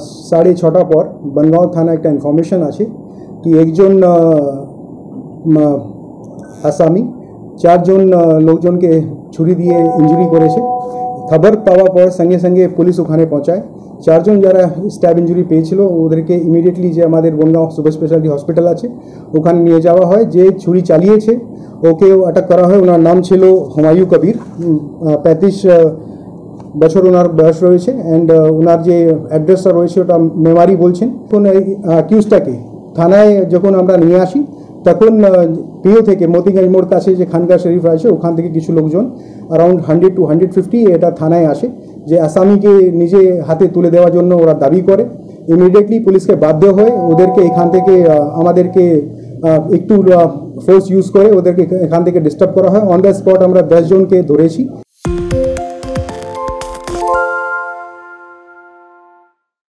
6:30 पर बनगांव थाना एक इनफरमेशन आछे कि एकजन आसामी 4 जन लोकजन के छुरी दिए इंजुरी करेছে। खबर पाওয়ার পর संगे संगे पुलिस ওখানে পৌঁছায়। 4 জন যারা স্ট্যাব ইঞ্জুরি পেয়েছিল ওদেরকে ইমিডিয়েটলি যে আমাদের বনগাঁও সুপার স্পেশালিটি হসপিটাল আছে ওখানে নিয়ে যাওয়া হয়। যে ছুরি চালিয়েছে ওকে আটক করা হয়। ওনার নাম ছিল হুমায়ুন কবির, 35 বছর ওনার বয়স রয়েছে। অ্যান্ড ওনার যে অ্যাড্রেসটা রয়েছে ওটা মেমারি বলছেন। এখন এই অ্যাকিউজটাকে থানায় যখন আমরা নিয়ে আসি তখন পিও থেকে মতিগঞ্জ মোড় কাছে যে খানকা শরীফ আছে ওখান থেকে কিছু লোকজন अराउंड 100 to 150 এটা থানায় আসে যে আসামিকে নিজে হাতে তুলে দেওয়ার জন্য ওরা দাবি করে। ইমিডিয়েটলি পুলিশকে বাধ্য হয়ে ওদেরকে এখান থেকে আমাদেরকে একটু ফোর্স ইউজ করে ওদেরকে এখান থেকে ডিস্টার্ব করা হয়। অন দ্য স্পট আমরা 10 জনকে ধরেছি।